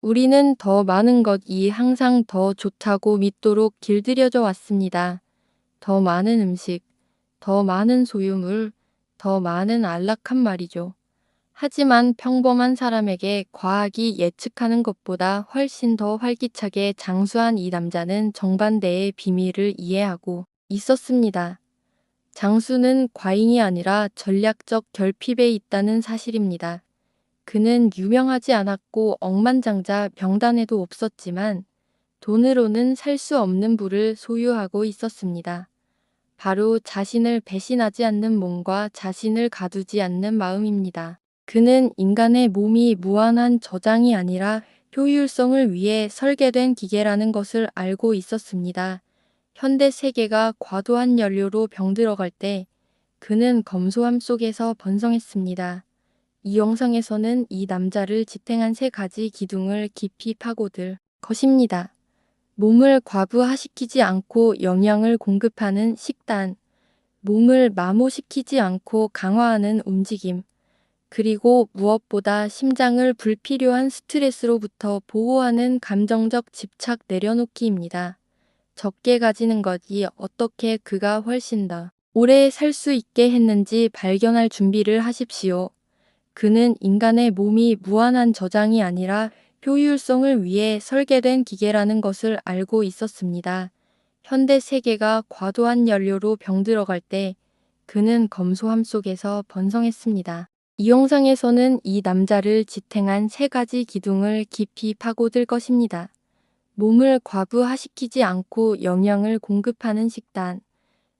우리는 더 많은 것이 항상 더 좋다고 믿도록 길들여져 왔습니다. 더 많은 음식, 더 많은 소유물, 더 많은 안락한 말이죠. 하지만 평범한 사람에게 과학이 예측하는 것보다 훨씬 더 활기차게 장수한 이 남자는 정반대의 비밀을 이해하고 있었습니다. 장수는 과잉이 아니라 전략적 결핍에 있다는 사실입니다. 그는 유명하지 않았고 억만장자 명단에도 없었지만 돈으로는 살 수 없는 부를 소유하고 있었습니다. 바로 자신을 배신하지 않는 몸과 자신을 가두지 않는 마음입니다. 그는 인간의 몸이 무한한 저장이 아니라 효율성을 위해 설계된 기계라는 것을 알고 있었습니다. 현대 세계가 과도한 연료로 병들어갈 때 그는 검소함 속에서 번성했습니다. 이 영상에서는 이 남자를 지탱한 세 가지 기둥을 깊이 파고들 것입니다. 몸을 과부하시키지 않고 영양을 공급하는 식단, 몸을 마모시키지 않고 강화하는 움직임, 그리고 무엇보다 심장을 불필요한 스트레스로부터 보호하는 감정적 집착 내려놓기입니다. 적게 가지는 것이 어떻게 그가 훨씬 더 오래 살 수 있게 했는지 발견할 준비를 하십시오. 그는 인간의 몸이 무한한 저장이 아니라 효율성을 위해 설계된 기계라는 것을 알고 있었습니다. 현대 세계가 과도한 연료로 병들어갈 때 그는 검소함 속에서 번성했습니다. 이 영상에서는 이 남자를 지탱한 세 가지 기둥을 깊이 파고들 것입니다. 몸을 과부하시키지 않고 영양을 공급하는 식단,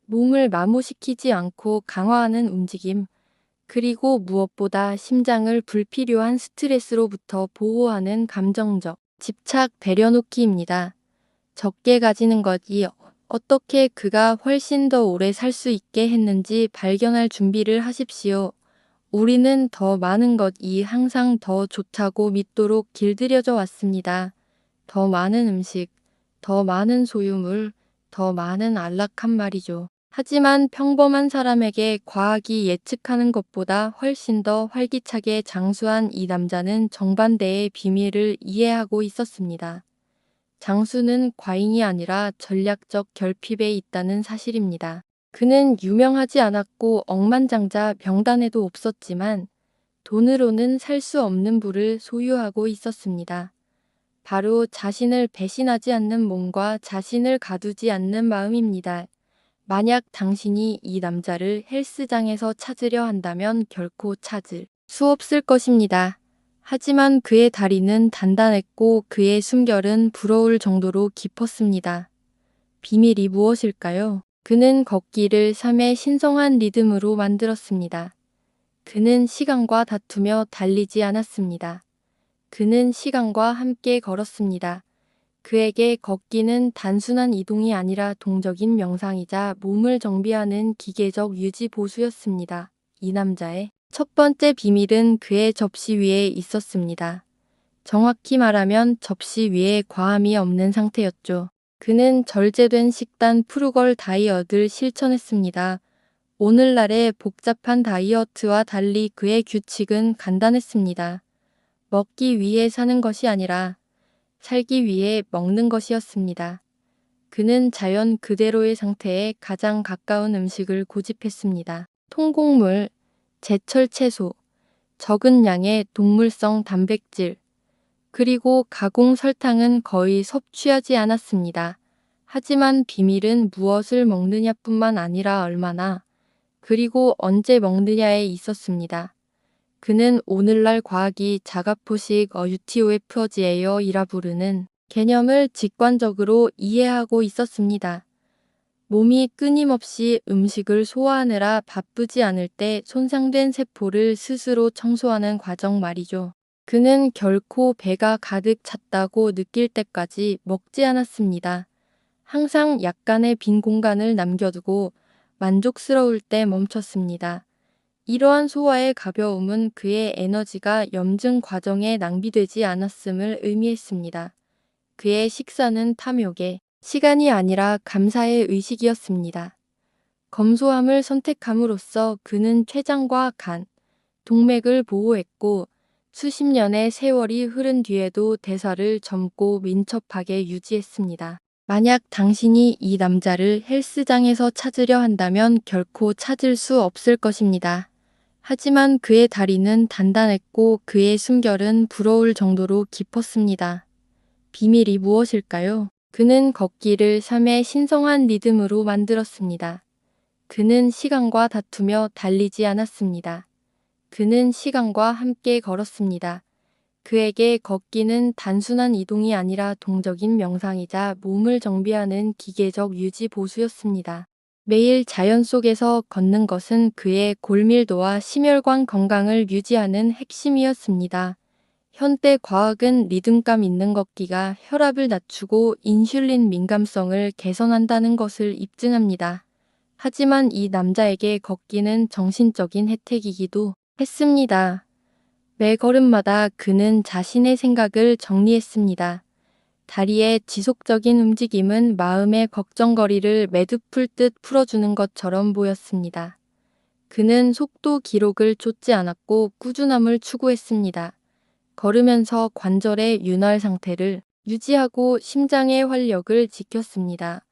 몸을 마모시키지 않고 강화하는 움직임, 그리고 무엇보다 심장을 불필요한 스트레스로부터 보호하는 감정적 집착 내려놓기입니다. 적게 가지는 것이 어떻게 그가 훨씬 더 오래 살 수 있게 했는지 발견할 준비를 하십시오. 우리는 더 많은 것이 항상 더 좋다고 믿도록 길들여져 왔습니다. 더 많은 음식, 더 많은 소유물, 더 많은 안락한 말이죠. 하지만 평범한 사람에게 과학이 예측하는 것보다 훨씬 더 활기차게 장수한 이 남자는 정반대의 비밀을 이해하고 있었습니다. 장수는 과잉이 아니라 전략적 결핍에 있다는 사실입니다. 그는 유명하지 않았고 억만장자 명단에도 없었지만 돈으로는 살 수 없는 부를 소유하고 있었습니다. 바로 자신을 배신하지 않는 몸과 자신을 가두지 않는 마음입니다. 만약 당신이 이 남자를 헬스장에서 찾으려 한다면 결코 찾을 수 없을 것입니다. 하지만 그의 다리는 단단했고 그의 숨결은 부러울 정도로 깊었습니다. 비밀이 무엇일까요? 그는 걷기를 삶의 신성한 리듬으로 만들었습니다. 그는 시간과 다투며 달리지 않았습니다. 그는 시간과 함께 걸었습니다. 그에게 걷기는 단순한 이동이 아니라 동적인 명상이자 몸을 정비하는 기계적 유지 보수였습니다. 이 남자의 첫 번째 비밀은 그의 접시 위에 있었습니다. 정확히 말하면 접시 위에 과함이 없는 상태였죠. 그는 절제된 식단 프루걸 다이어트를 실천했습니다. 오늘날의 복잡한 다이어트와 달리 그의 규칙은 간단했습니다. 먹기 위해 사는 것이 아니라 살기 위해 먹는 것이었습니다. 그는 자연 그대로의 상태에 가장 가까운 음식을 고집했습니다. 통곡물, 제철 채소, 적은 양의 동물성 단백질, 그리고 가공 설탕은 거의 섭취하지 않았습니다. 하지만 비밀은 무엇을 먹느냐뿐만 아니라 얼마나, 그리고 언제 먹느냐에 있었습니다. 그는 오늘날 과학이 자가포식 어유티오에프어지에어이라 부르는 개념을 직관적으로 이해하고 있었습니다. 몸이 끊임없이 음식을 소화하느라 바쁘지 않을 때 손상된 세포를 스스로 청소하는 과정 말이죠. 그는 결코 배가 가득 찼다고 느낄 때까지 먹지 않았습니다. 항상 약간의 빈 공간을 남겨두고 만족스러울 때 멈췄습니다. 이러한 소화의 가벼움은 그의 에너지가 염증 과정에 낭비되지 않았음을 의미했습니다. 그의 식사는 탐욕의 시간이 아니라 감사의 의식이었습니다. 검소함을 선택함으로써 그는 췌장과 간, 동맥을 보호했고 수십 년의 세월이 흐른 뒤에도 대사를 젊고 민첩하게 유지했습니다. 만약 당신이 이 남자를 헬스장에서 찾으려 한다면 결코 찾을 수 없을 것입니다. 하지만 그의 다리는 단단했고 그의 숨결은 부러울 정도로 깊었습니다. 비밀이 무엇일까요? 그는 걷기를 삶의 신성한 리듬으로 만들었습니다. 그는 시간과 다투며 달리지 않았습니다. 그는 시간과 함께 걸었습니다. 그에게 걷기는 단순한 이동이 아니라 동적인 명상이자 몸을 정비하는 기계적 유지 보수였습니다. 매일 자연 속에서 걷는 것은 그의 골밀도와 심혈관 건강을 유지하는 핵심이었습니다. 현대 과학은 리듬감 있는 걷기가 혈압을 낮추고 인슐린 민감성을 개선한다는 것을 입증합니다. 하지만 이 남자에게 걷기는 정신적인 혜택이기도 했습니다. 매 걸음마다 그는 자신의 생각을 정리했습니다. 다리의 지속적인 움직임은 마음의 걱정거리를 매듭 풀 듯 풀어주는 것처럼 보였습니다. 그는 속도 기록을 쫓지 않았고 꾸준함을 추구했습니다. 걸으면서 관절의 윤활 상태를 유지하고 심장의 활력을 지켰습니다.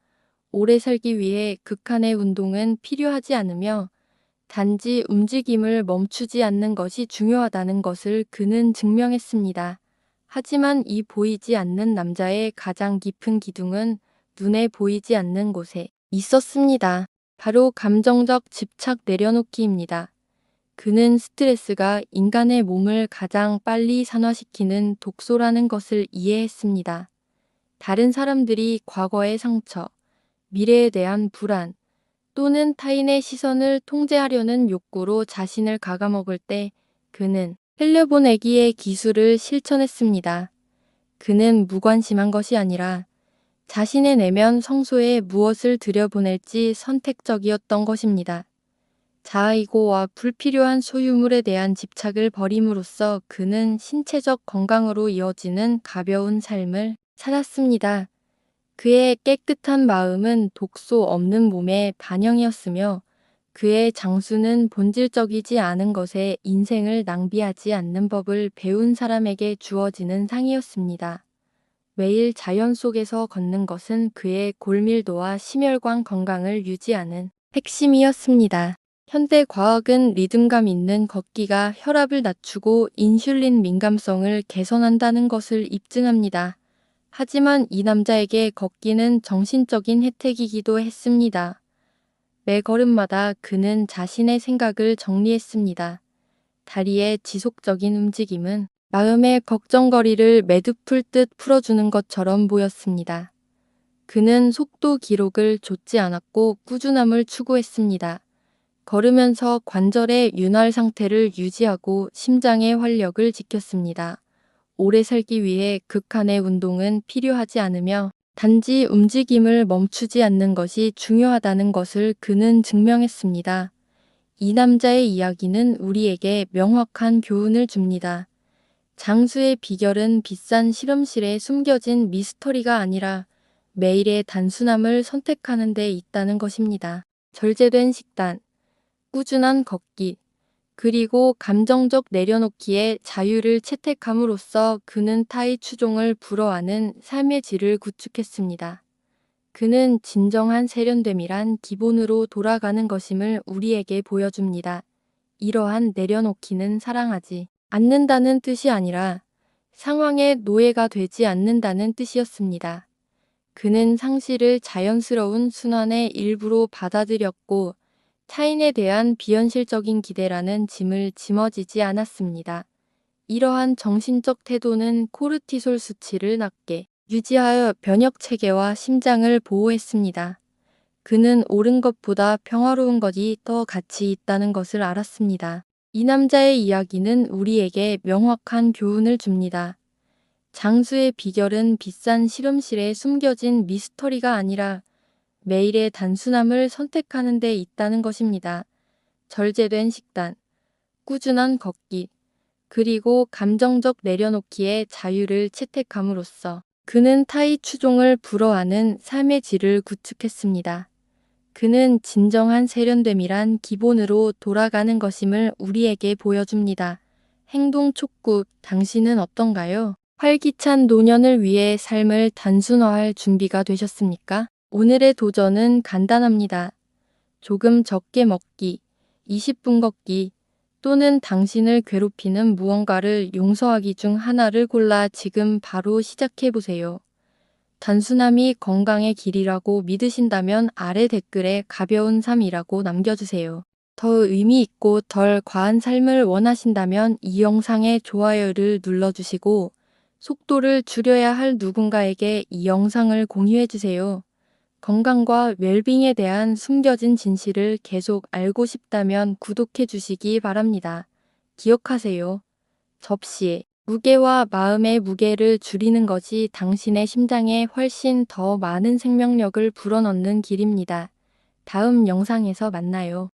오래 살기 위해 극한의 운동은 필요하지 않으며 단지 움직임을 멈추지 않는 것이 중요하다는 것을 그는 증명했습니다. 하지만 이 보이지 않는 남자의 가장 깊은 기둥은 눈에 보이지 않는 곳에 있었습니다. 바로 감정적 집착 내려놓기입니다. 그는 스트레스가 인간의 몸을 가장 빨리 산화시키는 독소라는 것을 이해했습니다. 다른 사람들이 과거의 상처, 미래에 대한 불안, 또는 타인의 시선을 통제하려는 욕구로 자신을 갉아먹을 때 그는 흘려보내기의 기술을 실천했습니다. 그는 무관심한 것이 아니라 자신의 내면 성소에 무엇을 들여보낼지 선택적이었던 것입니다. 자아이고와 불필요한 소유물에 대한 집착을 버림으로써 그는 신체적 건강으로 이어지는 가벼운 삶을 살았습니다. 그의 깨끗한 마음은 독소 없는 몸의 반영이었으며 그의 장수는 본질적이지 않은 것에 인생을 낭비하지 않는 법을 배운 사람에게 주어지는 상이었습니다. 매일 자연 속에서 걷는 것은 그의 골밀도와 심혈관 건강을 유지하는 핵심이었습니다. 현대 과학은 리듬감 있는 걷기가 혈압을 낮추고 인슐린 민감성을 개선한다는 것을 입증합니다. 하지만 이 남자에게 걷기는 정신적인 혜택이기도 했습니다. 매 걸음마다 그는 자신의 생각을 정리했습니다. 다리의 지속적인 움직임은 마음의 걱정거리를 매듭풀 듯 풀어주는 것처럼 보였습니다. 그는 속도 기록을 좇지 않았고 꾸준함을 추구했습니다. 걸으면서 관절의 윤활 상태를 유지하고 심장의 활력을 지켰습니다. 오래 살기 위해 극한의 운동은 필요하지 않으며 단지 움직임을 멈추지 않는 것이 중요하다는 것을 그는 증명했습니다. 이 남자의 이야기는 우리에게 명확한 교훈을 줍니다. 장수의 비결은 비싼 실험실에 숨겨진 미스터리가 아니라 매일의 단순함을 선택하는 데 있다는 것입니다. 절제된 식단, 꾸준한 걷기, 그리고 감정적 내려놓기에 자유를 채택함으로써 그는 타의 추종을 불허하는 삶의 질을 구축했습니다. 그는 진정한 세련됨이란 기본으로 돌아가는 것임을 우리에게 보여줍니다. 이러한 내려놓기는 사랑하지 않는다는 뜻이 아니라 상황의 노예가 되지 않는다는 뜻이었습니다. 그는 상실을 자연스러운 순환의 일부로 받아들였고 타인에 대한 비현실적인 기대라는 짐을 짊어지지 않았습니다. 이러한 정신적 태도는 코르티솔 수치를 낮게 유지하여 변역 체계와 심장을 보호했습니다. 그는 옳은 것보다 평화로운 것이 더 가치 있다는 것을 알았습니다. 이 남자의 이야기는 우리에게 명확한 교훈을 줍니다. 장수의 비결은 비싼 실험실에 숨겨진 미스터리가 아니라 매일의 단순함을 선택하는 데 있다는 것입니다. 절제된 식단, 꾸준한 걷기, 그리고 감정적 내려놓기에 자유를 채택함으로써 그는 타의 추종을 불허하는 삶의 질을 구축했습니다. 그는 진정한 세련됨이란 기본으로 돌아가는 것임을 우리에게 보여줍니다. 행동 촉구, 당신은 어떤가요? 활기찬 노년을 위해 삶을 단순화할 준비가 되셨습니까? 오늘의 도전은 간단합니다. 조금 적게 먹기, 20분 걷기, 또는 당신을 괴롭히는 무언가를 용서하기 중 하나를 골라 지금 바로 시작해 보세요. 단순함이 건강의 길이라고 믿으신다면 아래 댓글에 가벼운 삶이라고 남겨주세요. 더 의미 있고 덜 과한 삶을 원하신다면 이 영상에 좋아요를 눌러주시고 속도를 줄여야 할 누군가에게 이 영상을 공유해주세요. 건강과 웰빙에 대한 숨겨진 진실을 계속 알고 싶다면 구독해 주시기 바랍니다. 기억하세요. 접시, 무게와 마음의 무게를 줄이는 것이 당신의 심장에 훨씬 더 많은 생명력을 불어넣는 길입니다. 다음 영상에서 만나요.